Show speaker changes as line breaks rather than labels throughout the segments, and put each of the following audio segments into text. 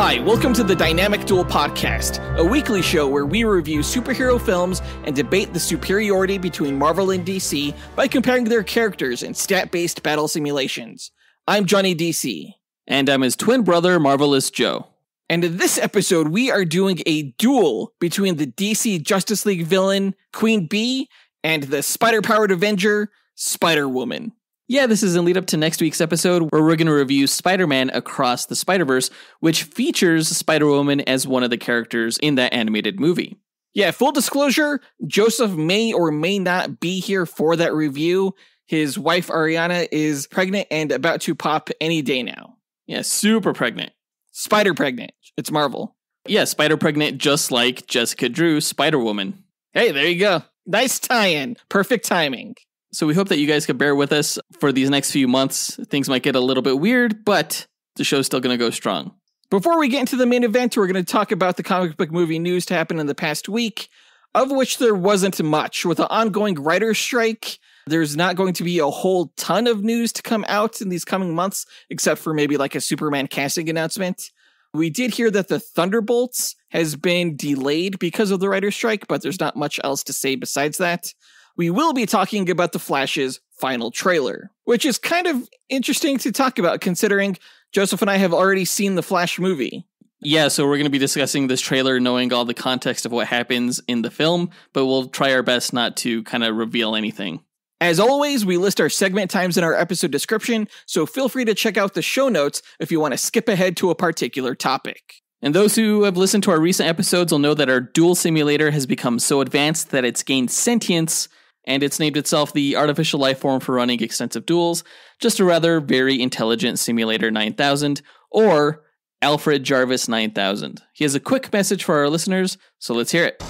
Hi, welcome to the Dynamic Duel podcast, a weekly show where we review superhero films and debate the superiority between Marvel and DC by comparing their characters in stat-based battle simulations. I'm Johnny DC.
And I'm his twin brother, Marvelous Joe.
And in this episode, we are doing a duel between the DC Justice League villain, Queen Bee, and the spider-powered Avenger, Spider-Woman.
Yeah, this is in lead up to next week's episode where we're going to review Spider-Man Across the Spider-Verse, which features Spider-Woman as one of the characters in that animated movie.
Yeah, full disclosure, Joseph may or may not be here for that review. His wife, Ariana, is pregnant and about to pop any day now.
Yeah, super pregnant.
Spider pregnant. It's Marvel.
Yeah, spider pregnant just like Jessica Drew, Spider-Woman.
Hey, there you go. Nice tie-in. Perfect timing.
So we hope that you guys can bear with us for these next few months. Things might get a little bit weird, but the show's still going to go strong.
Before we get into the main event, we're going to talk about the comic book movie news to happen in the past week, of which there wasn't much. With the ongoing writer's strike, there's not going to be a whole ton of news to come out in these coming months, except for maybe like a Superman casting announcement. We did hear that the Thunderbolts has been delayed because of the writer's strike, but there's not much else to say besides that. We will be talking about The Flash's final trailer, which is kind of interesting to talk about considering Joseph and I have already seen the Flash movie.
Yeah, so we're going to be discussing this trailer knowing all the context of what happens in the film, but we'll try our best not to kind of reveal anything.
As always, we list our segment times in our episode description, so feel free to check out the show notes if you want to skip ahead to a particular topic.
And those who have listened to our recent episodes will know that our duel simulator has become so advanced that it's gained sentience, and it's named itself the artificial life form for running extensive duels, just a rather very intelligent Simulator 9000, or Alfred Jarvis 9000. He has a quick message for our listeners, so let's hear it.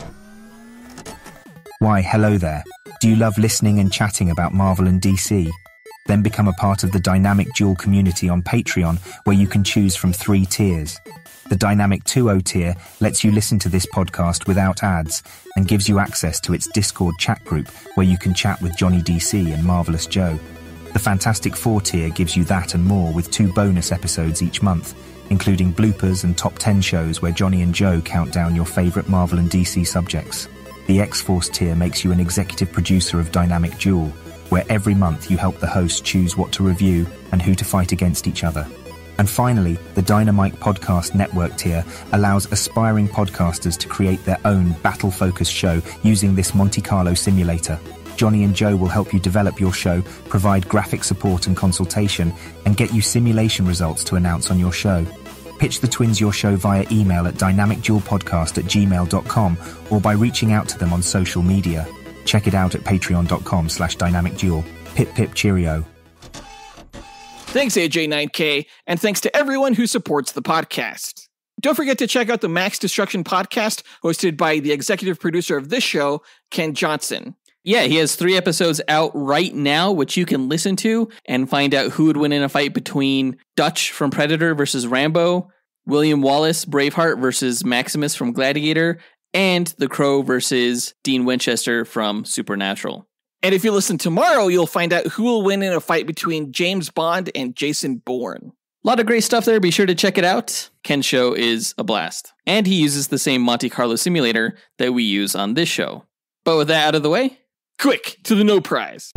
Why, hello there. Do you love listening and chatting about Marvel and DC? Then become a part of the Dynamic Duel community on Patreon, where you can choose from 3 tiers. The Dynamic 2.0 tier lets you listen to this podcast without ads and gives you access to its Discord chat group where you can chat with Johnny DC and Marvelous Joe. The Fantastic 4 tier gives you that and more with 2 bonus episodes each month, including bloopers and top 10 shows where Johnny and Joe count down your favourite Marvel and DC subjects. The X-Force tier makes you an executive producer of Dynamic Duel, where every month you help the host choose what to review and who to fight against each other. And finally, the Dynamite Podcast Network tier allows aspiring podcasters to create their own battle-focused show using this Monte Carlo simulator. Johnny and Joe will help you develop your show, provide graphic support and consultation, and get you simulation results to announce on your show. Pitch the twins your show via email at dynamicduelpodcast@gmail.com or by reaching out to them on social media. Check it out at patreon.com/dynamicduel. Pip pip cheerio.
Thanks, AJ9K, and thanks to everyone who supports the podcast. Don't forget to check out the Max Destruction podcast, hosted by the executive producer of this show, Ken Johnson.
Yeah, he has 3 episodes out right now, which you can listen to and find out who would win in a fight between Dutch from Predator versus Rambo, William Wallace, Braveheart versus Maximus from Gladiator, and The Crow versus Dean Winchester from Supernatural.
And if you listen tomorrow, you'll find out who will win in a fight between James Bond and Jason Bourne.
A lot of great stuff there. Be sure to check it out. Ken's show is a blast. And he uses the same Monte Carlo simulator that we use on this show. But with that out of the way,
quick to the No Prize.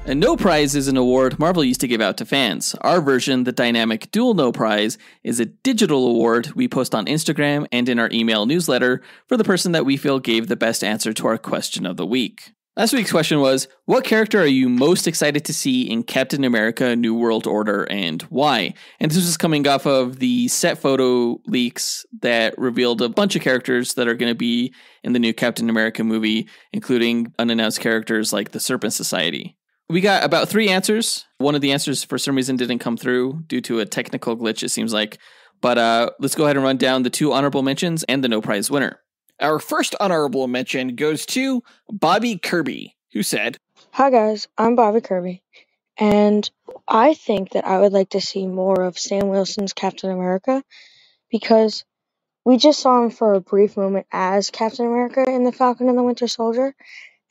A No Prize is an award Marvel used to give out to fans. Our version, the Dynamic Duel No Prize, is a digital award we post on Instagram and in our email newsletter for the person that we feel gave the best answer to our question of the week. Last week's question was, what character are you most excited to see in Captain America New World Order and why? And this was coming off of the set photo leaks that revealed a bunch of characters that are going to be in the new Captain America movie, including unannounced characters like the Serpent Society. We got about 3 answers. One of the answers for some reason didn't come through due to a technical glitch, it seems like. But let's go ahead and run down the 2 honorable mentions and the No Prize winner.
Our first honorable mention goes to Bobby Kirby, who said,
Hi guys, I'm Bobby Kirby, and I think that I would like to see more of Sam Wilson's Captain America because we just saw him for a brief moment as Captain America in The Falcon and the Winter Soldier,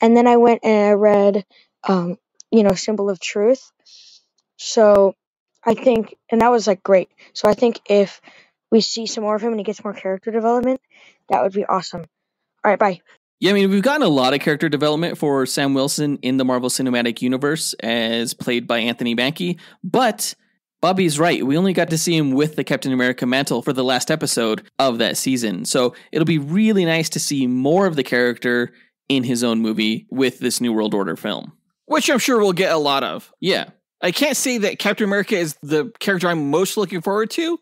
and then I went and I read Symbol of Truth. So I think, and that was like great. So I think if we see some more of him and he gets more character development, that would be awesome. All right, bye.
Yeah, I mean, we've gotten a lot of character development for Sam Wilson in the Marvel Cinematic Universe as played by Anthony Mackie, but Bobby's right. We only got to see him with the Captain America mantle for the last episode of that season. So it'll be really nice to see more of the character in his own movie with this New World Order film.
Which I'm sure we'll get a lot of.
Yeah.
I can't say that Captain America is the character I'm most looking forward to,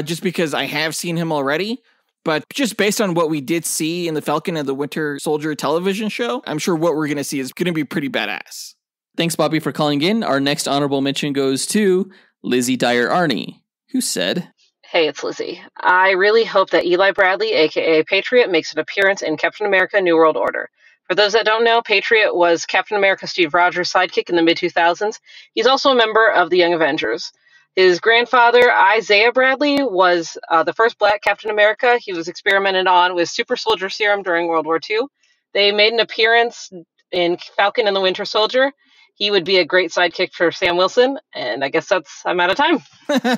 just because I have seen him already. But just based on what we did see in the Falcon and the Winter Soldier television show, I'm sure what we're going to see is going to be pretty badass.
Thanks, Bobby, for calling in. Our next honorable mention goes to Lizzie Dyer-Arney, who said,
Hey, it's Lizzie. I really hope that Eli Bradley, aka Patriot, makes an appearance in Captain America New World Order. For those that don't know, Patriot was Captain America Steve Rogers' sidekick in the mid-2000s. He's also a member of the Young Avengers. His grandfather, Isaiah Bradley, was the first black Captain America. He was experimented on with super soldier serum during World War II. They made an appearance in Falcon and the Winter Soldier. He would be a great sidekick for Sam Wilson, and I guess I'm out of time.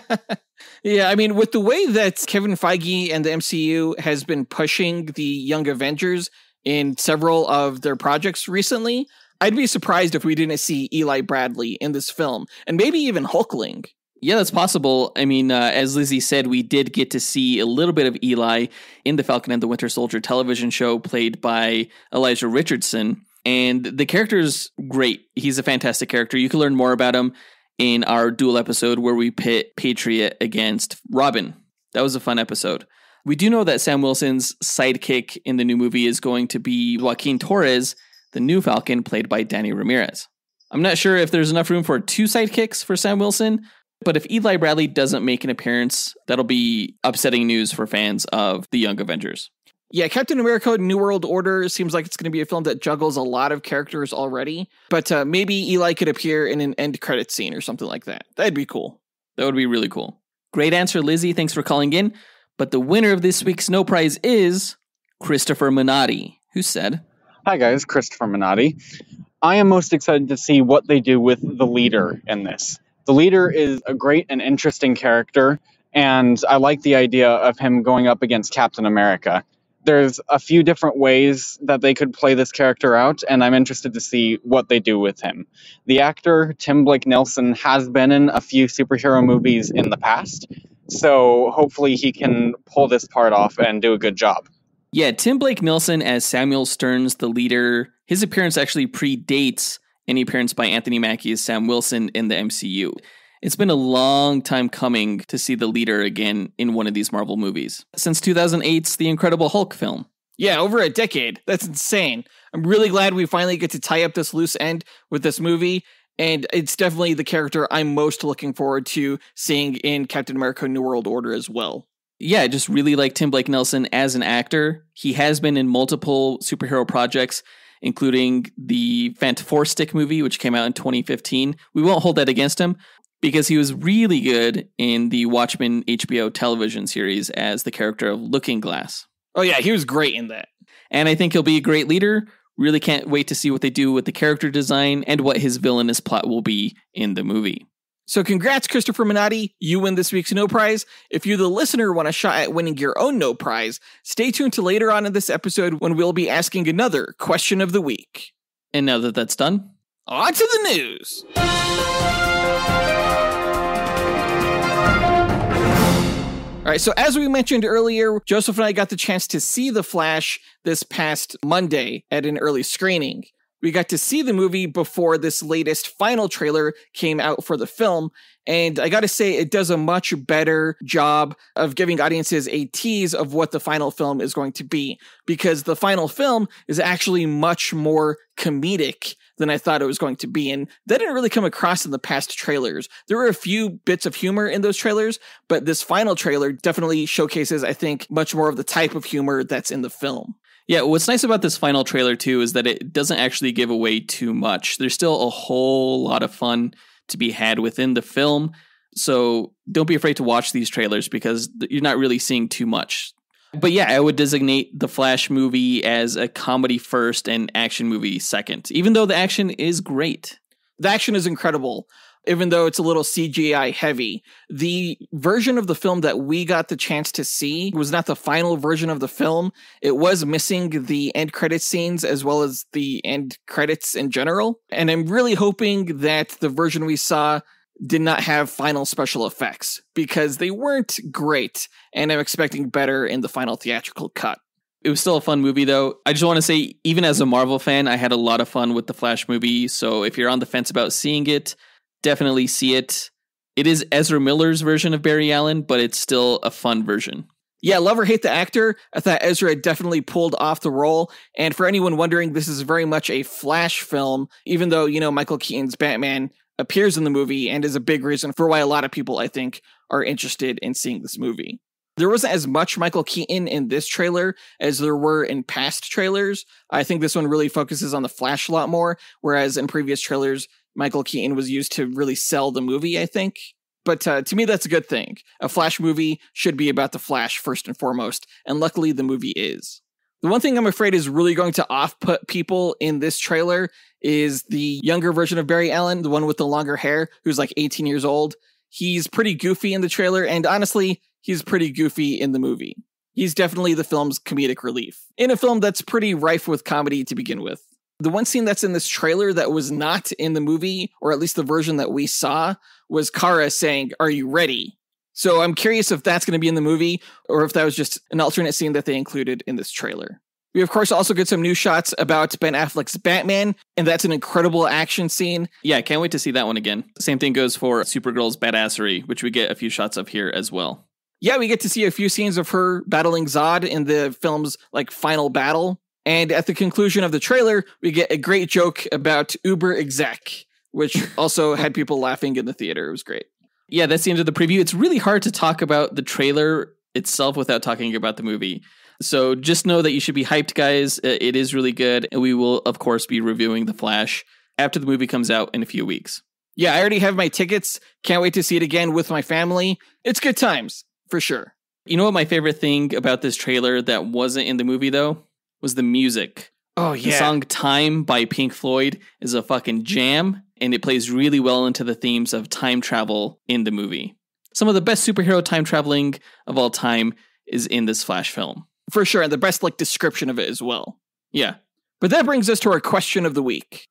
Yeah, I mean, with the way that Kevin Feige and the MCU has been pushing the Young Avengers in several of their projects recently, I'd be surprised if we didn't see Eli Bradley in this film, and maybe even Hulkling.
Yeah, that's possible. I mean, as Lizzie said, we did get to see a little bit of Eli in the Falcon and the Winter Soldier television show played by Elijah Richardson. And the character's great. He's a fantastic character. You can learn more about him in our Duel episode where we pit Patriot against Robin. That was a fun episode. We do know that Sam Wilson's sidekick in the new movie is going to be Joaquin Torres, the new Falcon, played by Danny Ramirez. I'm not sure if there's enough room for 2 sidekicks for Sam Wilson, but if Eli Bradley doesn't make an appearance, that'll be upsetting news for fans of the Young Avengers.
Yeah, Captain America New World Order seems like it's going to be a film that juggles a lot of characters already, but maybe Eli could appear in an end credit scene or something like that. That'd be cool.
That would be really cool. Great answer, Lizzie. Thanks for calling in. But the winner of this week's No Prize is Christopher Minotti, who said,
Hi guys, Christopher Minotti. I am most excited to see what they do with the leader in this. The leader is a great and interesting character, and I like the idea of him going up against Captain America. There's a few different ways that they could play this character out, and I'm interested to see what they do with him. The actor, Tim Blake Nelson, has been in a few superhero movies in the past, so hopefully he can pull this part off and do a good job.
Yeah, Tim Blake Nelson as Samuel Stearns, the leader. His appearance actually predates any appearance by Anthony Mackie as Sam Wilson in the MCU. It's been a long time coming to see the leader again in one of these Marvel movies. Since 2008's The Incredible Hulk film.
Yeah, over a decade. That's insane. I'm really glad we finally get to tie up this loose end with this movie, and it's definitely the character I'm most looking forward to seeing in Captain America New World Order as well.
Yeah, I just really like Tim Blake Nelson as an actor. He has been in multiple superhero projects, including the Fantastic movie, which came out in 2015. We won't hold that against him because he was really good in the Watchmen HBO television series as the character of Looking Glass.
Oh yeah, he was great in that.
And I think he'll be a great leader. Really can't wait to see what they do with the character design and what his villainous plot will be in the movie.
So congrats, Christopher Minotti. You win this week's No Prize. If you, the listener, want a shot at winning your own No Prize, stay tuned to later on in this episode when we'll be asking another question of the week.
And now that that's done,
on to the news. All right, so as we mentioned earlier, Joseph and I got the chance to see The Flash this past Monday at an early screening. We got to see the movie before this latest final trailer came out for the film, and I gotta say, it does a much better job of giving audiences a tease of what the final film is going to be, because the final film is actually much more comedic than I thought it was going to be, and that didn't really come across in the past trailers. There were a few bits of humor in those trailers, but this final trailer definitely showcases, I think, much more of the type of humor that's in the film.
Yeah, what's nice about this final trailer, too, is that it doesn't actually give away too much. There's still a whole lot of fun to be had within the film, so don't be afraid to watch these trailers because you're not really seeing too much. But yeah, I would designate the Flash movie as a comedy first and action movie second, even though the action is great.
The action is incredible. even though it's a little CGI heavy. The version of the film that we got the chance to see was not the final version of the film. It was missing the end credits scenes as well as the end credits in general. And I'm really hoping that the version we saw did not have final special effects because they weren't great, and I'm expecting better in the final theatrical cut.
It was still a fun movie, though. I just want to say, even as a Marvel fan, I had a lot of fun with the Flash movie. So if you're on the fence about seeing it, definitely see it. It is Ezra Miller's version of Barry Allen, but it's still a fun version.
Yeah, love or hate the actor, I thought Ezra definitely pulled off the role. And for anyone wondering, this is very much a Flash film, even though, Michael Keaton's Batman appears in the movie and is a big reason for why a lot of people, I think, are interested in seeing this movie. There wasn't as much Michael Keaton in this trailer as there were in past trailers. I think this one really focuses on the Flash a lot more, whereas in previous trailers, Michael Keaton was used to really sell the movie, I think. But to me, that's a good thing. A Flash movie should be about the Flash first and foremost, and luckily the movie is. The one thing I'm afraid is really going to off-put people in this trailer is the younger version of Barry Allen, the one with the longer hair, who's like 18 years old. He's pretty goofy in the trailer, and honestly, he's pretty goofy in the movie. He's definitely the film's comedic relief, in a film that's pretty rife with comedy to begin with. The one scene that's in this trailer that was not in the movie, or at least the version that we saw, was Kara saying, "Are you ready?" So I'm curious if that's going to be in the movie, or if that was just an alternate scene that they included in this trailer. We, of course, also get some new shots about Ben Affleck's Batman, and that's an incredible action scene.
Yeah, I can't wait to see that one again. Same thing goes for Supergirl's badassery, which we get a few shots of here as well.
Yeah, we get to see a few scenes of her battling Zod in the film's final battle. And at the conclusion of the trailer, we get a great joke about Uber exec, which also had people laughing in the theater. It was great.
Yeah, that's the end of the preview. It's really hard to talk about the trailer itself without talking about the movie. So just know that you should be hyped, guys. It is really good. And we will, of course, be reviewing The Flash after the movie comes out in a few weeks.
Yeah, I already have my tickets. Can't wait to see it again with my family. It's good times, for sure.
You know what my favorite thing about this trailer that wasn't in the movie, though? Was the music.
Oh, yeah.
The song Time by Pink Floyd is a fucking jam, and it plays really well into the themes of time travel in the movie. Some of the best superhero time traveling of all time is in this Flash film.
For sure, and the best description of it as well.
Yeah.
But that brings us to our question of the week.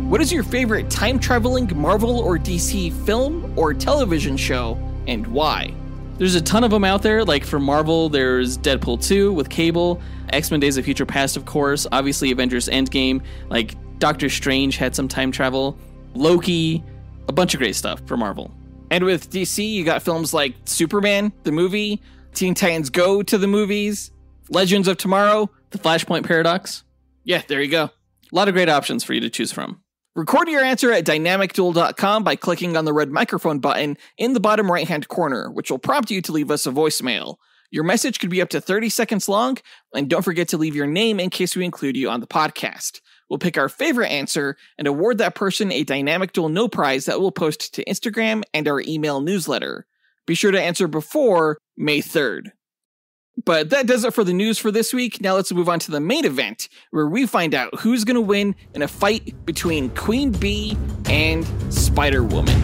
What is your favorite time-traveling Marvel or DC film or television show, and why?
There's a ton of them out there. Like for Marvel, there's Deadpool 2 with Cable, X-Men Days of Future Past, of course, obviously Avengers Endgame, like Doctor Strange had some time travel, Loki, a bunch of great stuff for Marvel.
And with DC, you got films like Superman, the movie, Teen Titans Go to the movies, Legends of Tomorrow,
The Flashpoint Paradox.
Yeah, there you go.
A lot of great options for you to choose from.
Record your answer at dynamicduel.com by clicking on the red microphone button in the bottom right-hand corner, which will prompt you to leave us a voicemail. Your message could be up to 30 seconds long, and don't forget to leave your name in case we include you on the podcast. We'll pick our favorite answer and award that person a Dynamic Duel No Prize that we'll post to Instagram and our email newsletter. Be sure to answer before May 3rd. But that does it for the news for this week. Now let's move on to the main event, where we find out who's going to win in a fight between Queen Bee and Spider-Woman.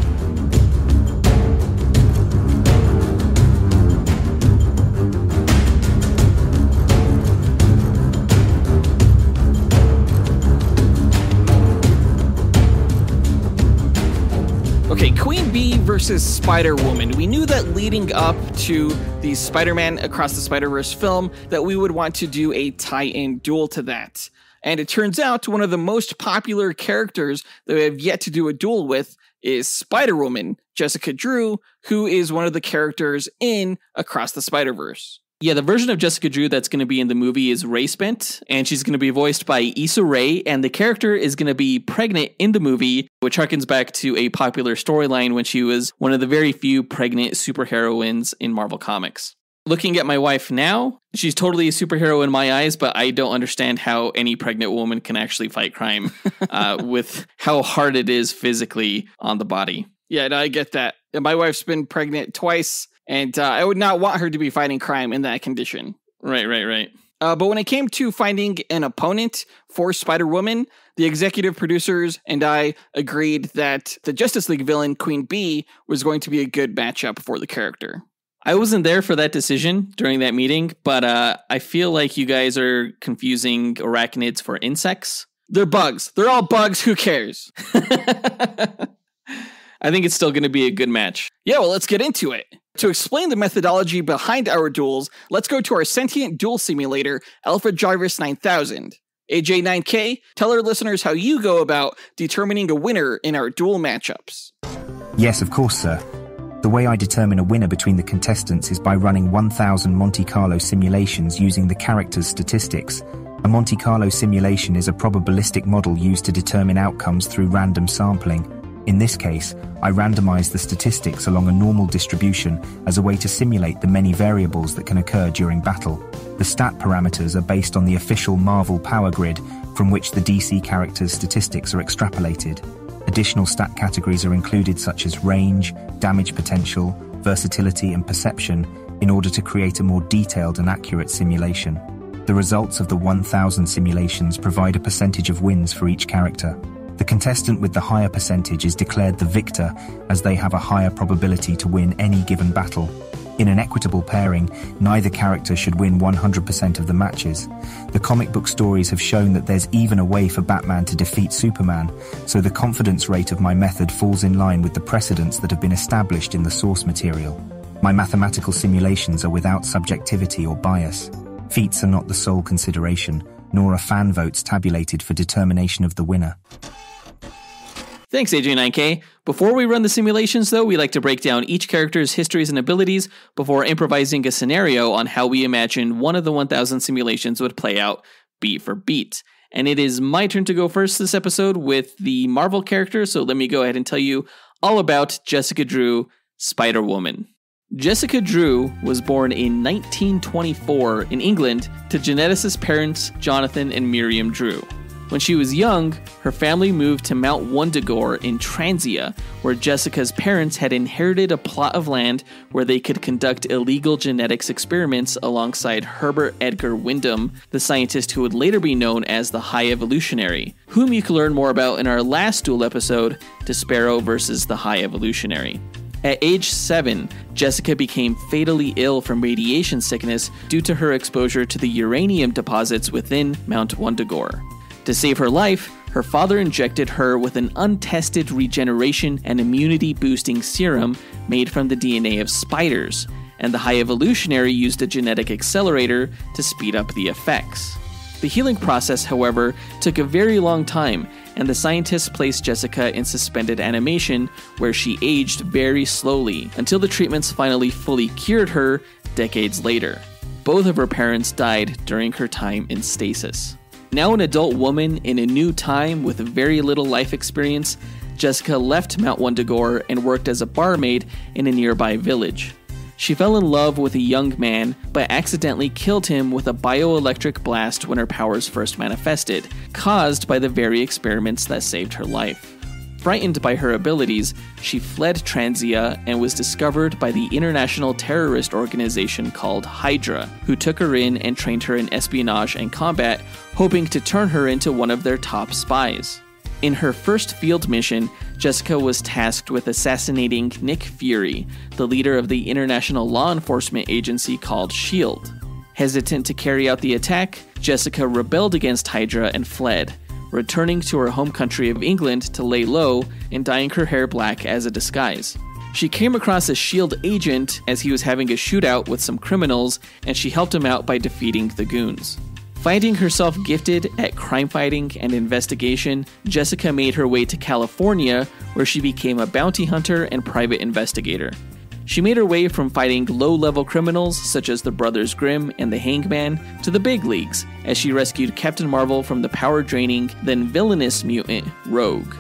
Okay, Queen Bee versus Spider-Woman. We knew that leading up to the Spider-Man Across the Spider-Verse film that we would want to do a tie-in duel to that. And it turns out one of the most popular characters that we have yet to do a duel with is Spider-Woman, Jessica Drew, who is one of the characters in Across the Spider-Verse.
Yeah, the version of Jessica Drew that's going to be in the movie is Ray Spent, and she's going to be voiced by Issa Rae, and the character is going to be pregnant in the movie, which harkens back to a popular storyline when she was one of the very few pregnant superheroines in Marvel Comics. Looking at my wife now, she's totally a superhero in my eyes, but I don't understand how any pregnant woman can actually fight crime with how hard it is physically on the body.
Yeah, no, I get that. My wife's been pregnant twice. And I would not want her to be fighting crime in that condition.
Right.
But when it came to finding an opponent for Spider-Woman, the executive producers and I agreed that the Justice League villain, Queen Bee, was going to be a good matchup for the character.
I wasn't there for that decision during that meeting, but I feel like you guys are confusing arachnids for insects.
They're bugs. They're all bugs. Who cares?
I think it's still going to be a good match.
Yeah, well, let's get into it. To explain the methodology behind our duels, let's go to our sentient duel simulator, Alpha Jarvis 9000. AJ9K, tell our listeners how you go about determining a winner in our duel matchups.
Yes, of course, sir. The way I determine a winner between the contestants is by running 1,000 Monte Carlo simulations using the character's statistics. A Monte Carlo simulation is a probabilistic model used to determine outcomes through random sampling. In this case, I randomize the statistics along a normal distribution as a way to simulate the many variables that can occur during battle. The stat parameters are based on the official Marvel power grid from which the DC character's statistics are extrapolated. Additional stat categories are included such as range, damage potential, versatility and perception in order to create a more detailed and accurate simulation. The results of the 1,000 simulations provide a percentage of wins for each character. The contestant with the higher percentage is declared the victor, as they have a higher probability to win any given battle. In an equitable pairing, neither character should win 100% of the matches. The comic book stories have shown that there's even a way for Batman to defeat Superman, so the confidence rate of my method falls in line with the precedents that have been established in the source material. My mathematical simulations are without subjectivity or bias. Feats are not the sole consideration, nor are fan votes tabulated for determination of the winner.
Thanks, AJ9K. Before we run the simulations, though, we like to break down each character's histories and abilities before improvising a scenario on how we imagine one of the 1,000 simulations would play out beat for beat. And it is my turn to go first this episode with the Marvel character, so let me go ahead and tell you all about Jessica Drew, Spider-Woman. Jessica Drew was born in 1924 in England to geneticist parents Jonathan and Miriam Drew. When she was young, her family moved to Mount Wundagore in Transia, where Jessica's parents had inherited a plot of land where they could conduct illegal genetics experiments alongside Herbert Edgar Wyndham, the scientist who would later be known as the High Evolutionary, whom you can learn more about in our last Duel episode, Despero versus the High Evolutionary. At age 7, Jessica became fatally ill from radiation sickness due to her exposure to the uranium deposits within Mount Wundagore. To save her life, her father injected her with an untested regeneration and immunity-boosting serum made from the DNA of spiders, and the High Evolutionary used a genetic accelerator to speed up the effects. The healing process, however, took a very long time, and the scientists placed Jessica in suspended animation, where she aged very slowly, until the treatments finally fully cured her decades later. Both of her parents died during her time in stasis. Now an adult woman in a new time with very little life experience, Jessica left Mount Wundagore and worked as a barmaid in a nearby village. She fell in love with a young man, but accidentally killed him with a bioelectric blast when her powers first manifested, caused by the very experiments that saved her life. Frightened by her abilities, she fled Transia and was discovered by the international terrorist organization called Hydra, who took her in and trained her in espionage and combat, hoping to turn her into one of their top spies. In her first field mission, Jessica was tasked with assassinating Nick Fury, the leader of the international law enforcement agency called S.H.I.E.L.D. Hesitant to carry out the attack, Jessica rebelled against Hydra and fled, returning to her home country of England to lay low and dyeing her hair black as a disguise. She came across a S.H.I.E.L.D. agent as he was having a shootout with some criminals, and she helped him out by defeating the goons. Finding herself gifted at crime fighting and investigation, Jessica made her way to California, where she became a bounty hunter and private investigator. She made her way from fighting low-level criminals such as the Brothers Grimm and the Hangman to the big leagues, as she rescued Captain Marvel from the power-draining, then villainous mutant Rogue.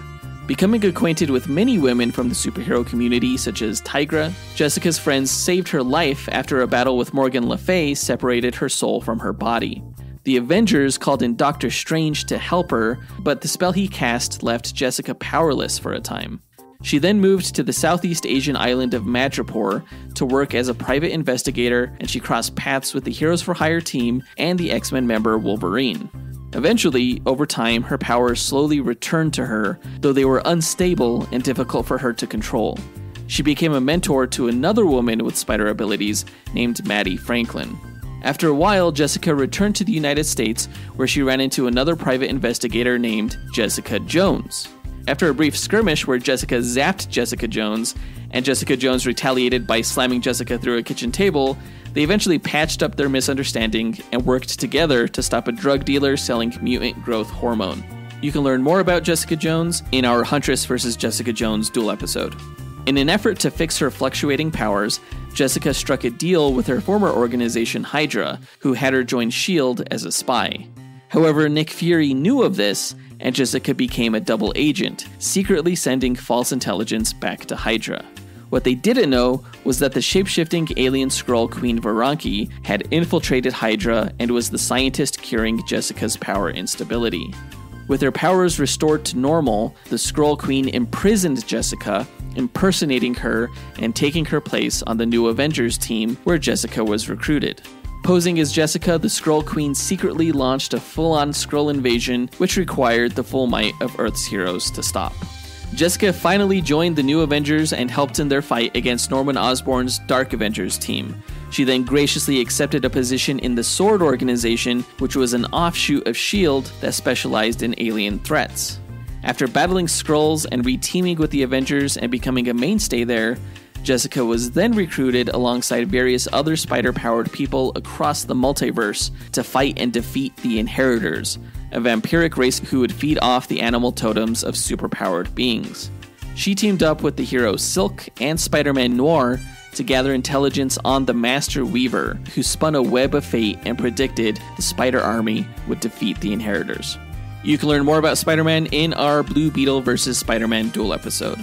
Becoming acquainted with many women from the superhero community such as Tigra, Jessica's friends saved her life after a battle with Morgan Le Fay separated her soul from her body. The Avengers called in Doctor Strange to help her, but the spell he cast left Jessica powerless for a time. She then moved to the Southeast Asian island of Madripoor to work as a private investigator, and she crossed paths with the Heroes for Hire team and the X-Men member Wolverine. Eventually, over time, her powers slowly returned to her, though they were unstable and difficult for her to control. She became a mentor to another woman with spider abilities named Maddie Franklin. After a while, Jessica returned to the United States, where she ran into another private investigator named Jessica Jones. After a brief skirmish where Jessica zapped Jessica Jones, and Jessica Jones retaliated by slamming Jessica through a kitchen table, they eventually patched up their misunderstanding and worked together to stop a drug dealer selling mutant growth hormone. You can learn more about Jessica Jones in our Huntress vs. Jessica Jones Duel episode. In an effort to fix her fluctuating powers, Jessica struck a deal with her former organization Hydra, who had her join S.H.I.E.L.D. as a spy. However, Nick Fury knew of this, and Jessica became a double agent, secretly sending false intelligence back to Hydra. What they didn't know was that the shape-shifting alien Skrull Queen Varanki had infiltrated Hydra and was the scientist curing Jessica's power instability. With her powers restored to normal, the Skrull Queen imprisoned Jessica, impersonating her and taking her place on the New Avengers team where Jessica was recruited. Posing as Jessica, the Skrull Queen secretly launched a full-on Skrull invasion, which required the full might of Earth's heroes to stop. Jessica finally joined the New Avengers and helped in their fight against Norman Osborn's Dark Avengers team. She then graciously accepted a position in the Sword Organization, which was an offshoot of S.H.I.E.L.D. that specialized in alien threats. After battling Skrulls and re-teaming with the Avengers and becoming a mainstay there, Jessica was then recruited alongside various other spider-powered people across the multiverse to fight and defeat the Inheritors, a vampiric race who would feed off the animal totems of superpowered beings. She teamed up with the hero Silk and Spider-Man Noir to gather intelligence on the Master Weaver, who spun a web of fate and predicted the Spider Army would defeat the Inheritors. You can learn more about Spider-Man in our Blue Beetle vs. Spider-Man Duel episode.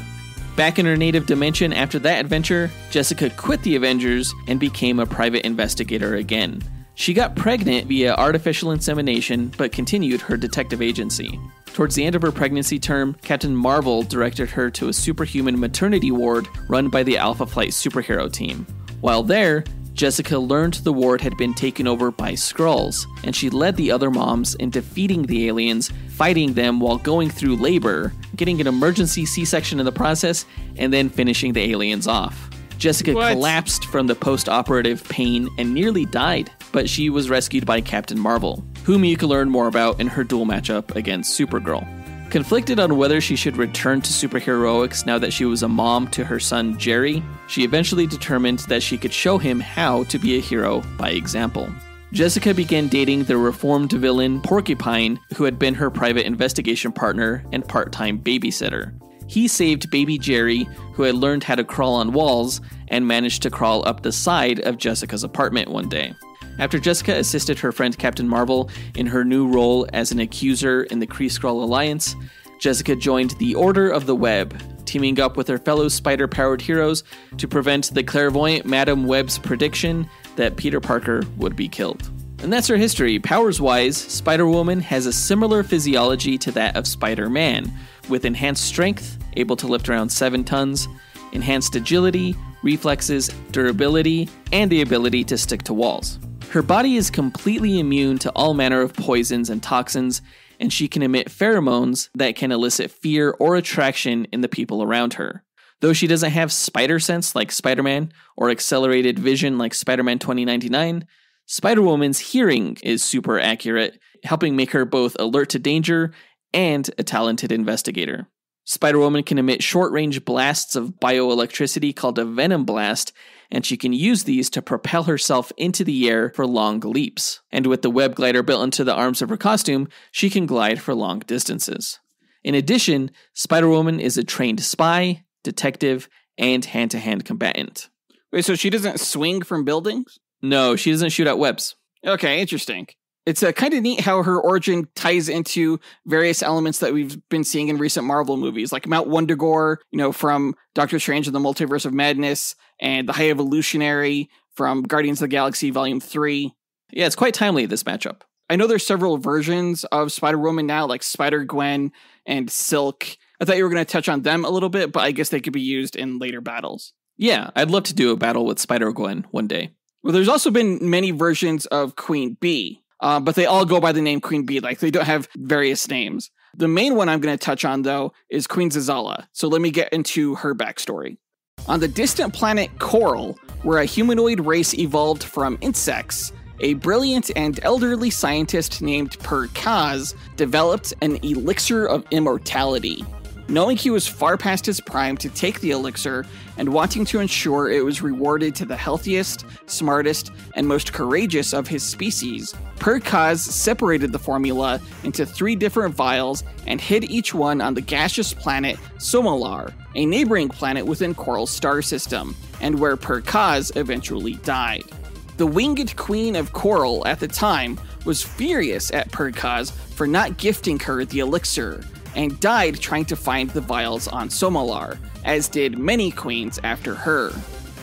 Back in her native dimension after that adventure, Jessica quit the Avengers and became a private investigator again. She got pregnant via artificial insemination, but continued her detective agency. Towards the end of her pregnancy term, Captain Marvel directed her to a superhuman maternity ward run by the Alpha Flight superhero team. While there, Jessica learned the ward had been taken over by Skrulls, and she led the other moms in defeating the aliens, fighting them while going through labor, getting an emergency C-section in the process, and then finishing the aliens off. Jessica collapsed from the post-operative pain and nearly died, but she was rescued by Captain Marvel, whom you can learn more about in her duel matchup against Supergirl. Conflicted on whether she should return to superheroics now that she was a mom to her son Jerry, she eventually determined that she could show him how to be a hero by example. Jessica began dating the reformed villain Porcupine, who had been her private investigation partner and part-time babysitter. He saved baby Jerry, who had learned how to crawl on walls, and managed to crawl up the side of Jessica's apartment one day. After Jessica assisted her friend Captain Marvel in her new role as an accuser in the Kree-Skrull Alliance, Jessica joined the Order of the Web, teaming up with her fellow spider-powered heroes to prevent the clairvoyant Madam Web's prediction that Peter Parker would be killed. And that's her history. Powers-wise, Spider-Woman has a similar physiology to that of Spider-Man, with enhanced strength, able to lift around 7 tons, enhanced agility, reflexes, durability, and the ability to stick to walls. Her body is completely immune to all manner of poisons and toxins, and she can emit pheromones that can elicit fear or attraction in the people around her. Though she doesn't have spider sense like Spider-Man or accelerated vision like Spider-Man 2099, Spider-Woman's hearing is super accurate, helping make her both alert to danger and a talented investigator. Spider-Woman can emit short-range blasts of bioelectricity called a Venom Blast, and she can use these to propel herself into the air for long leaps. And with the web glider built into the arms of her costume, she can glide for long distances. In addition, Spider-Woman is a trained spy, detective, and hand-to-hand combatant.
Wait, so she doesn't swing from buildings?
No, she doesn't shoot out webs.
Okay, interesting. It's kind of neat how her origin ties into various elements that we've been seeing in recent Marvel movies, like Mount Wundagore, from Doctor Strange and the Multiverse of Madness, and the High Evolutionary from Guardians of the Galaxy Volume 3.
Yeah, it's quite timely, this matchup.
I know there's several versions of Spider-Woman now, like Spider-Gwen and Silk. I thought you were going to touch on them a little bit, but I guess they could be used in later battles.
Yeah, I'd love to do a battle with Spider-Gwen one day.
Well, there's also been many versions of Queen Bee, but they all go by the name Queen Bee. Like, they don't have various names. The main one I'm going to touch on, though, is Queen Zazala. So let me get into her backstory. On the distant planet Coral, where a humanoid race evolved from insects, a brilliant and elderly scientist named Kaz developed an elixir of immortality. Knowing he was far past his prime to take the elixir, and wanting to ensure it was rewarded to the healthiest, smartest, and most courageous of his species, Kaz separated the formula into 3 different vials and hid each one on the gaseous planet Somalar, a neighboring planet within Coral's star system, and where Kaz eventually died. The winged queen of Coral at the time was furious at Kaz for not gifting her the elixir, and died trying to find the vials on Somalar, as did many queens after her.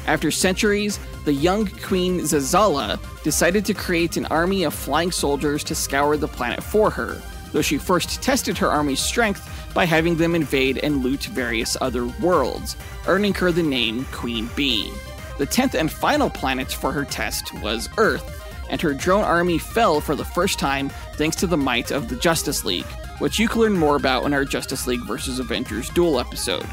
After centuries, the young Queen Zazala decided to create an army of flying soldiers to scour the planet for her, though she first tested her army's strength by having them invade and loot various other worlds, earning her the name Queen Bee. The 10th and final planet for her test was Earth, and her drone army fell for the first time thanks to the might of the Justice League, which you can learn more about in our Justice League vs. Avengers Duel episode.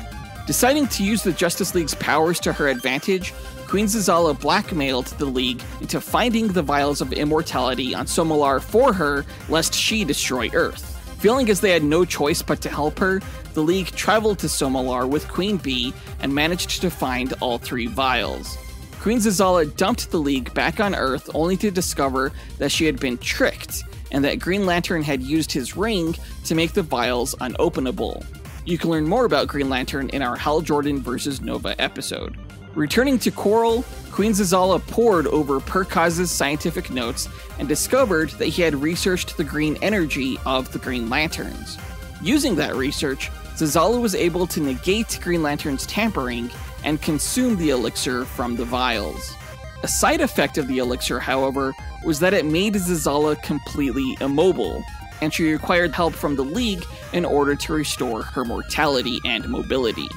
Deciding to use the Justice League's powers to her advantage, Queen Zazala blackmailed the League into finding the vials of immortality on Somalar for her, lest she destroy Earth. Feeling as they had no choice but to help her, the League traveled to Somalar with Queen Bee and managed to find all 3 vials. Queen Zazala dumped the League back on Earth only to discover that she had been tricked, and that Green Lantern had used his ring to make the vials unopenable. You can learn more about Green Lantern in our Hal Jordan vs. Nova episode. Returning to Coral, Queen Zazala pored over Kaz's scientific notes and discovered that he had researched the green energy of the Green Lanterns. Using that research, Zazala was able to negate Green Lantern's tampering and consume the elixir from the vials. A side effect of the elixir, however, was that it made Zazala completely immobile, and she required help from the League in order to restore her mortality and mobility.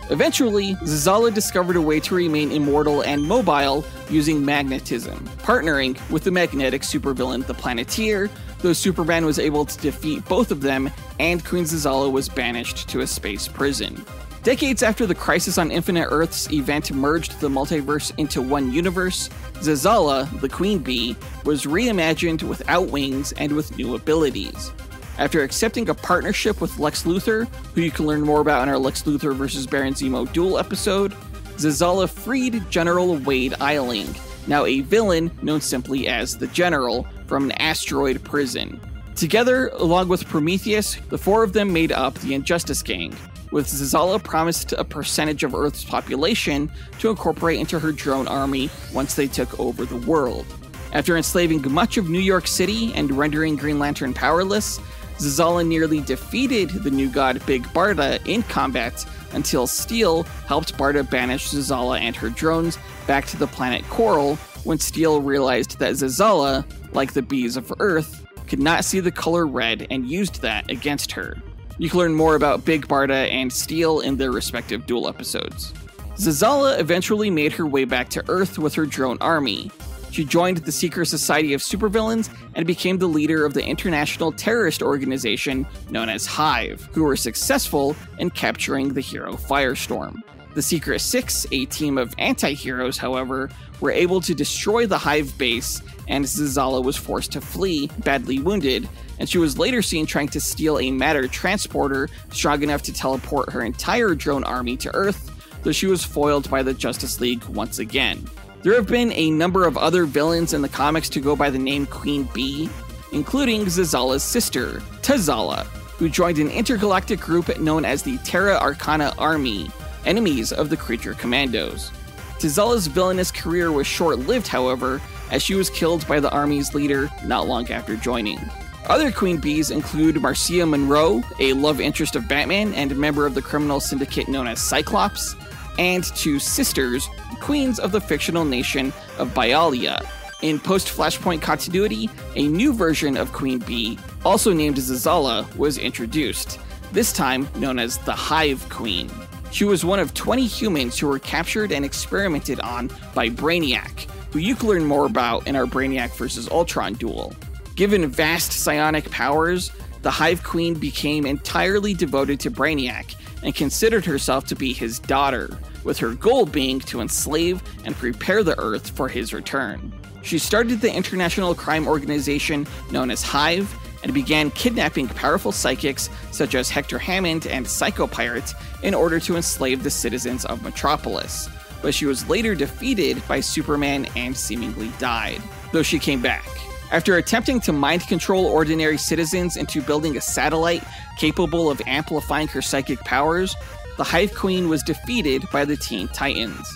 Eventually, Zazala discovered a way to remain immortal and mobile using magnetism, partnering with the magnetic supervillain the Planeteer, though Superman was able to defeat both of them, and Queen Zazala was banished to a space prison. Decades after the Crisis on Infinite Earths event merged the multiverse into one universe, Zazala, the Queen Bee, was reimagined without wings and with new abilities. After accepting a partnership with Lex Luthor, who you can learn more about in our Lex Luthor vs. Baron Zemo Duel episode, Zazala freed General Wade Eiling, now a villain known simply as the General, from an asteroid prison. Together, along with Prometheus, the 4 of them made up the Injustice Gang, with Zazala promised a percentage of Earth's population to incorporate into her drone army once they took over the world. After enslaving much of New York City and rendering Green Lantern powerless, Zazala nearly defeated the new god Big Barda in combat until Steel helped Barda banish Zazala and her drones back to the planet Coral when Steel realized that Zazala, like the bees of Earth, could not see the color red and used that against her. You can learn more about Big Barda and Steel in their respective Duel episodes. Zazala eventually made her way back to Earth with her drone army. She joined the Secret Society of Supervillains and became the leader of the international terrorist organization known as Hive, who were successful in capturing the hero Firestorm. The Secret Six, a team of anti-heroes, however, were able to destroy the Hive base, and Zazala was forced to flee, badly wounded, and she was later seen trying to steal a matter transporter strong enough to teleport her entire drone army to Earth, though she was foiled by the Justice League once again. There have been a number of other villains in the comics to go by the name Queen Bee, including Zazala's sister, Tazala, who joined an intergalactic group known as the Terra Arcana Army, enemies of the Creature Commandos. Tazala's villainous career was short-lived, however, as she was killed by the army's leader not long after joining. Other Queen Bees include Marcia Monroe, a love interest of Batman and member of the criminal syndicate known as Cyclops, and 2 sisters, queens of the fictional nation of Byalia. In post-Flashpoint continuity, a new version of Queen Bee, also named Zazala, was introduced. this time known as the Hive Queen. She was one of 20 humans who were captured and experimented on by Brainiac, who you can learn more about in our Brainiac vs. Ultron duel. Given vast psionic powers, the Hive Queen became entirely devoted to Brainiac and considered herself to be his daughter, with her goal being to enslave and prepare the Earth for his return. She started the international crime organization known as Hive and began kidnapping powerful psychics such as Hector Hammond and Psycho Pirate in order to enslave the citizens of Metropolis. But she was later defeated by Superman and seemingly died, though she came back. After attempting to mind control ordinary citizens into building a satellite capable of amplifying her psychic powers, the Hive Queen was defeated by the Teen Titans.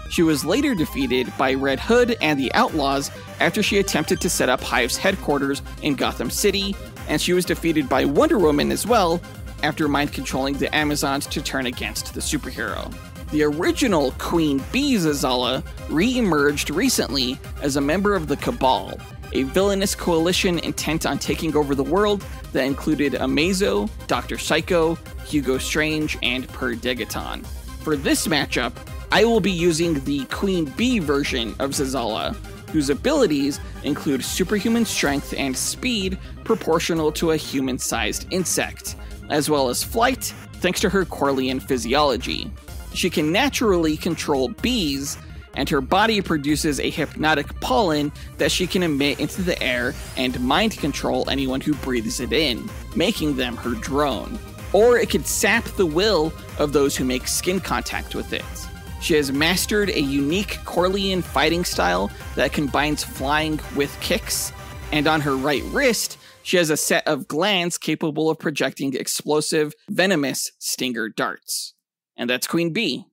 She was later defeated by Red Hood and the Outlaws after she attempted to set up Hive's headquarters in Gotham City, and she was defeated by Wonder Woman as well after mind-controlling the Amazons to turn against the superhero. The original Queen Bee Zavala re-emerged recently as a member of the Cabal, a villainous coalition intent on taking over the world that included Amazo, Dr. Psycho, Hugo Strange, and Per Degaton. For this matchup, I will be using the Queen Bee version of Zavala, whose abilities include superhuman strength and speed proportional to a human-sized insect, as well as flight thanks to her Corlean physiology. She can naturally control bees, and her body produces a hypnotic pollen that she can emit into the air and mind control anyone who breathes it in, making them her drone. Or it could sap the will of those who make skin contact with it. She has mastered a unique Corlean fighting style that combines flying with kicks, and on her right wrist, she has a set of glands capable of projecting explosive, venomous stinger darts. And that's Queen Bee.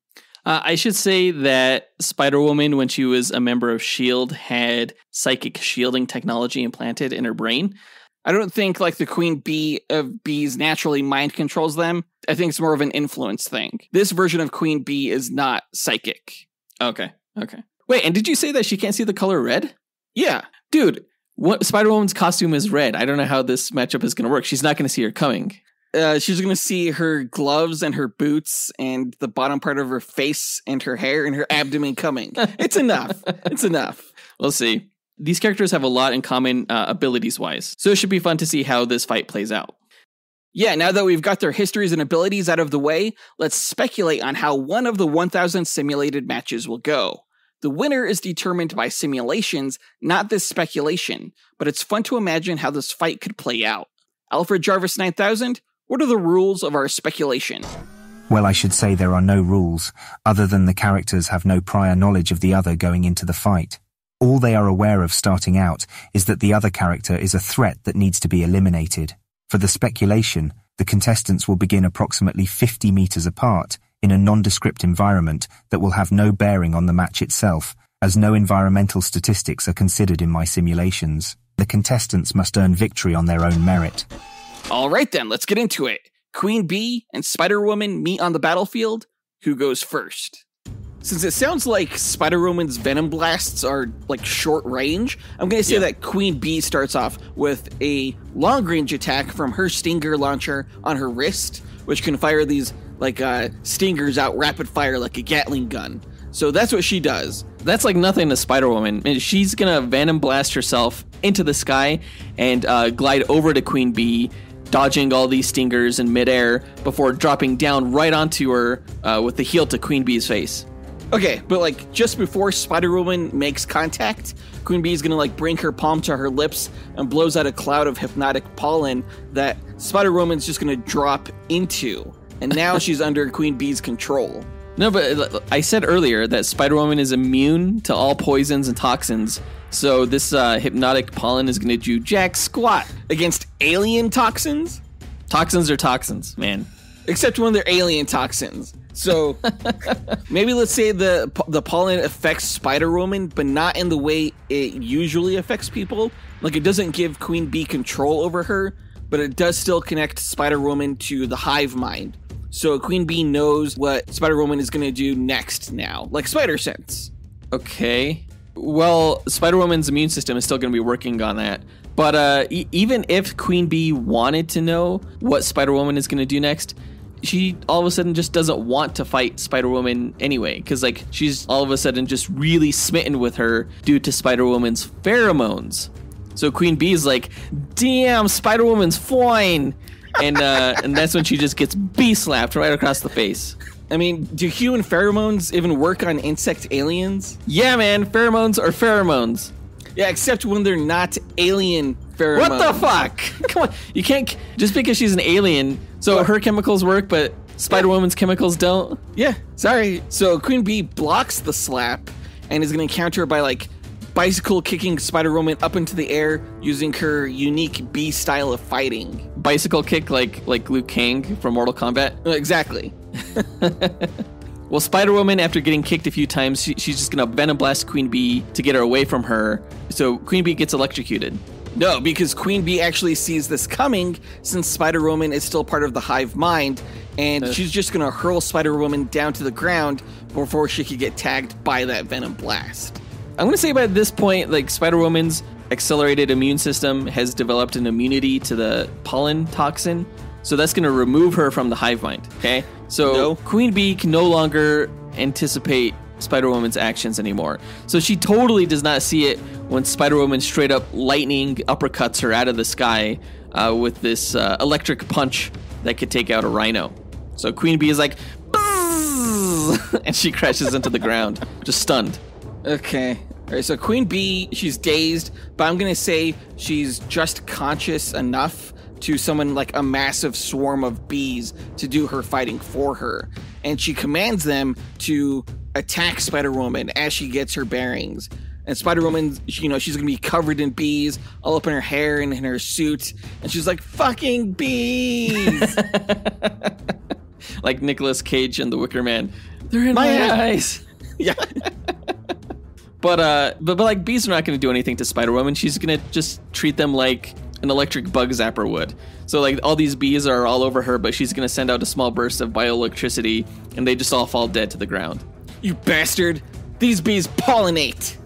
I should say that Spider-Woman, when she was a member of S.H.I.E.L.D., had psychic shielding technology implanted in her brain.
I don't think like the Queen Bee of bees naturally mind controls them. I think it's more of an influence thing. This version of Queen Bee is not psychic.
Okay. Wait, and did you say that she can't see the color red?
Yeah.
Dude, what Spider-Woman's costume is red. I don't know how this matchup is going to work. She's not going to see her coming.
She's going to see her gloves and her boots and the bottom part of her face and her hair and her abdomen coming. It's enough. It's enough.
We'll see. These characters have a lot in common abilities-wise, so it should be fun to see how this fight plays out.
Yeah, now that we've got their histories and abilities out of the way, let's speculate on how one of the 1,000 simulated matches will go. The winner is determined by simulations, not this speculation, but it's fun to imagine how this fight could play out. Alfred Jarvis 9000, what are the rules of our speculation?
Well, I should say there are no rules, other than the characters have no prior knowledge of the other going into the fight. All they are aware of starting out is that the other character is a threat that needs to be eliminated. For the speculation, the contestants will begin approximately 50 meters apart in a nondescript environment that will have no bearing on the match itself, as no environmental statistics are considered in my simulations. The contestants must earn victory on their own merit.
All right then, let's get into it. Queen Bee and Spider-Woman meet on the battlefield. Who goes first? Since it sounds like Spider-Woman's venom blasts are like short range, I'm going to say that Queen Bee starts off with a long range attack from her stinger launcher on her wrist, which can fire these like stingers out rapid fire like a Gatling gun. So that's what she does.
That's like nothing to Spider-Woman. She's going to venom blast herself into the sky and glide over to Queen Bee, dodging all these stingers in midair before dropping down right onto her with the heel to Queen Bee's face.
Okay, but like just before Spider-Woman makes contact, Queen Bee is going to like bring her palm to her lips and blows out a cloud of hypnotic pollen that Spider-Woman's just going to drop into. And now she's under Queen Bee's control.
No, but I said earlier that Spider-Woman is immune to all poisons and toxins. So this hypnotic pollen is going to do jack squat
against alien toxins?
Toxins are toxins, man.
Except when they're alien toxins. So maybe let's say the pollen affects Spider-Woman, but not in the way it usually affects people. Like it doesn't give Queen Bee control over her, but it does still connect Spider-Woman to the hive mind. So Queen Bee knows what Spider-Woman is going to do next now, like Spider Sense.
Okay. Well, Spider-Woman's immune system is still going to be working on that, But even if Queen Bee wanted to know what Spider-Woman is going to do next, she all of a sudden just doesn't want to fight Spider-Woman anyway, because like she's all of a sudden just really smitten with her due to Spider-Woman's pheromones. So Queen Bee is like, damn, Spider-Woman's fine. And that's when she just gets bee slapped right across the face.
I mean, do human pheromones even work on insect aliens?
Yeah, man, pheromones are pheromones.
Yeah, except when they're not alien pheromones.
What the fuck? Come on, you can't, just because she's an alien, so her chemicals work, but Spider-Woman's chemicals don't?
Yeah, sorry. So Queen Bee blocks the slap and is going to counter it by like bicycle kicking Spider-Woman up into the air using her unique bee style of fighting.
Bicycle kick like Liu Kang from Mortal Kombat?
Exactly.
Well, Spider-Woman, after getting kicked a few times, she's just going to Venom Blast Queen Bee to get her away from her. So Queen Bee gets electrocuted.
No, because Queen Bee actually sees this coming since Spider-Woman is still part of the hive mind, and she's just going to hurl Spider-Woman down to the ground before she could get tagged by that Venom Blast.
I'm going to say by this point, like, Spider-Woman's accelerated immune system has developed an immunity to the pollen toxin, so that's going to remove her from the hive mind, okay? So Queen Bee can no longer anticipate Spider-Woman's actions anymore. So she totally does not see it when Spider-Woman straight up lightning uppercuts her out of the sky with this electric punch that could take out a rhino. So Queen Bee is like, buzz! And she crashes into the ground, just stunned.
Okay. All right, so Queen Bee, she's dazed, but I'm going to say she's just conscious enough to summon like a massive swarm of bees to do her fighting for her. And she commands them to attack Spider-Woman as she gets her bearings. And Spider-Woman, you know, she's going to be covered in bees all up in her hair and in her suit. And she's like, fucking bees!
Like Nicolas Cage and the Wicker Man. They're in my eyes.
Yeah.
But like, bees are not going to do anything to Spider-Woman. She's going to just treat them like an electric bug zapper would. So like all these bees are all over her, but she's going to send out a small burst of bioelectricity and they just all fall dead to the ground.
You bastard. These bees pollinate.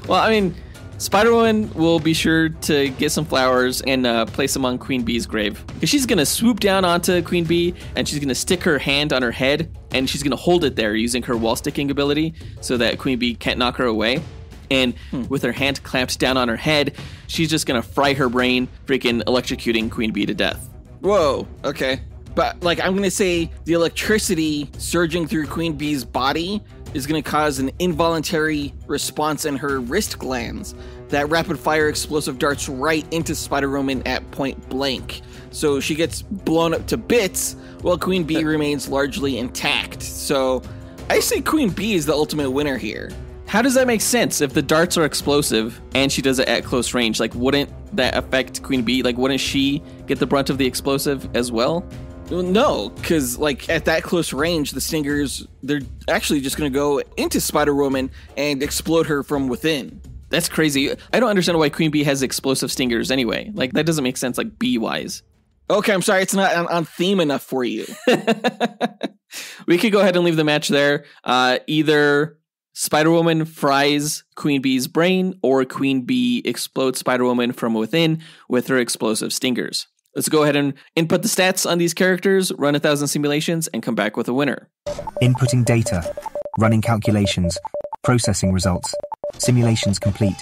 Well, I mean, Spider-Woman will be sure to get some flowers and place them on Queen Bee's grave. Because she's going to swoop down onto Queen Bee and she's going to stick her hand on her head and she's going to hold it there using her wall sticking ability so that Queen Bee can't knock her away. And with her hand clamped down on her head, she's just going to fry her brain, freaking electrocuting Queen Bee to death.
Whoa, okay. But, like, I'm going to say the electricity surging through Queen Bee's body is going to cause an involuntary response in her wrist glands that rapid-fire explosive darts right into Spider-Woman at point blank. So she gets blown up to bits while Queen Bee remains largely intact. So I say Queen Bee is the ultimate winner here.
How does that make sense? If the darts are explosive and she does it at close range, like, wouldn't that affect Queen Bee? Like, wouldn't she get the brunt of the explosive as well?
Well, no, because, like, at that close range, the stingers, they're actually just going to go into Spider-Woman and explode her from within.
That's crazy. I don't understand why Queen Bee has explosive stingers anyway. Like, that doesn't make sense, like, bee-wise.
Okay, I'm sorry, it's not on theme enough for you.
We could go ahead and leave the match there. Either Spider-Woman fries Queen Bee's brain, or Queen Bee explodes Spider-Woman from within with her explosive stingers. Let's go ahead and input the stats on these characters, run 1,000 simulations, and come back with a winner.
Inputting data, running calculations, processing results, simulations complete.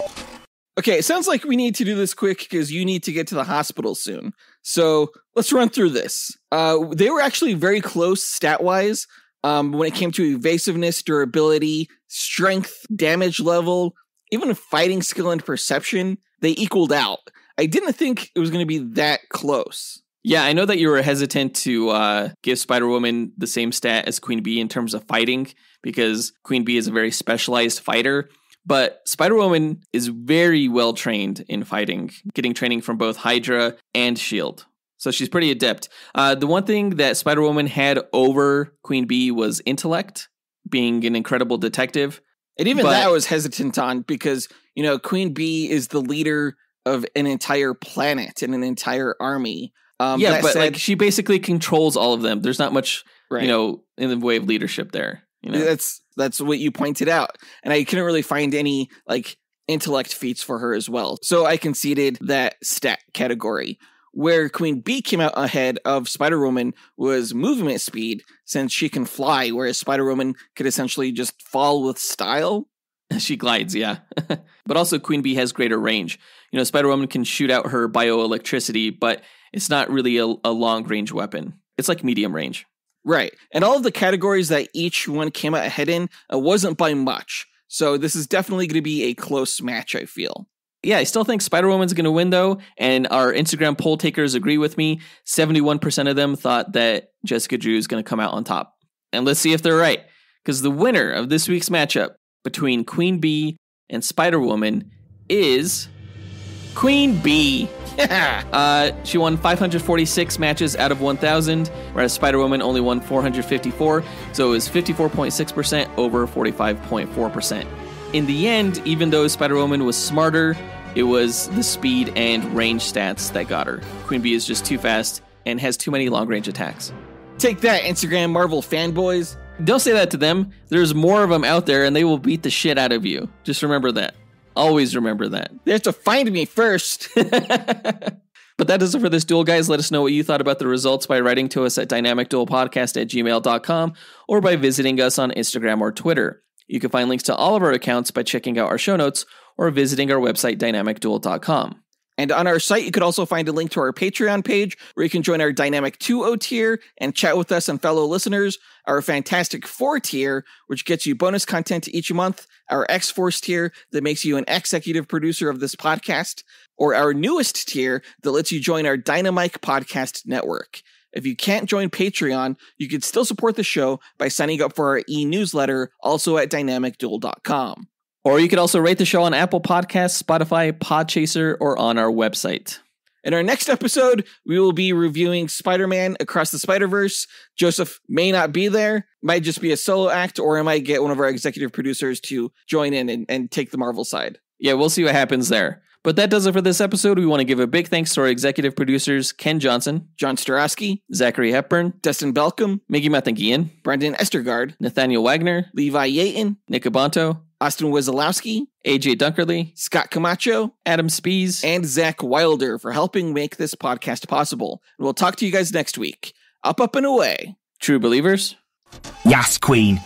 Okay, it sounds like we need to do this quick because you need to get to the hospital soon. So let's run through this. They were actually very close stat-wise when it came to evasiveness, durability, strength, damage level, even fighting skill and perception. They equaled out. I didn't think it was going to be that close.
Yeah, I know that you were hesitant to give Spider-Woman the same stat as Queen Bee in terms of fighting, because Queen Bee is a very specialized fighter. But Spider-Woman is very well trained in fighting, getting training from both Hydra and S.H.I.E.L.D. So she's pretty adept. The one thing that Spider-Woman had over Queen Bee was intellect, being an incredible detective.
And even that I was hesitant on because, you know, Queen Bee is the leader of an entire planet and an entire army.
Yeah, but like, she basically controls all of them. There's not much, you know, in the way of leadership there. You know?
That's what you pointed out. And I couldn't really find any, like, intellect feats for her as well. So I conceded that stat category. Where Queen Bee came out ahead of Spider-Woman was movement speed, since she can fly, whereas Spider-Woman could essentially just fall with style.
She glides, yeah. But also Queen Bee has greater range. Spider-Woman can shoot out her bioelectricity, but it's not really a long-range weapon. It's like medium range.
Right. And all of the categories that each one came out ahead in wasn't by much. So this is definitely going to be a close match, I feel.
Yeah, I still think Spider-Woman's going to win, though, and our Instagram poll takers agree with me. 71% of them thought that Jessica Drew is going to come out on top. And let's see if they're right, because the winner of this week's matchup between Queen Bee and Spider-Woman is Queen Bee. She won 546 matches out of 1,000, whereas Spider-Woman only won 454, so it was 54.6% over 45.4%. In the end, even though Spider-Woman was smarter, it was the speed and range stats that got her. Queen Bee is just too fast and has too many long-range attacks.
Take that, Instagram Marvel fanboys.
Don't say that to them. There's more of them out there, and they will beat the shit out of you. Just remember that. Always remember that.
They have to find me first.
But that does it for this duel, guys. Let us know what you thought about the results by writing to us at dynamicduelpodcast@gmail.com or by visiting us on Instagram or Twitter. You can find links to all of our accounts by checking out our show notes or visiting our website, dynamicduel.com.
And on our site, you could also find a link to our Patreon page where you can join our Dynamic 2.0 tier and chat with us and fellow listeners, our Fantastic 4 tier, which gets you bonus content each month, our X-Force tier that makes you an executive producer of this podcast, or our newest tier that lets you join our Dynamite Podcast Network. If you can't join Patreon, you can still support the show by signing up for our e-newsletter, also at dynamicduel.com.
Or you could also rate the show on Apple Podcasts, Spotify, Podchaser, or on our website.
In our next episode, we will be reviewing Spider-Man Across the Spider-Verse. Joseph may not be there, might just be a solo act, or I might get one of our executive producers to join in and take the Marvel side.
Yeah, we'll see what happens there. But that does it for this episode. We want to give a big thanks to our executive producers, Ken Johnson,
John Starosky,
Zachary Hepburn,
Dustyn Balcom,
Miggy Matanguihan,
Brendan Estergard,
Nathaniel Wagner,
Levi Yeaton,
Nick Abanto,
Austin Wesolowski,
AJ Dunkerley,
Scott Camacho,
Adam Speas,
and Zach Wilder for helping make this podcast possible. And we'll talk to you guys next week. Up, up, and away.
True believers.
Yes, Queen.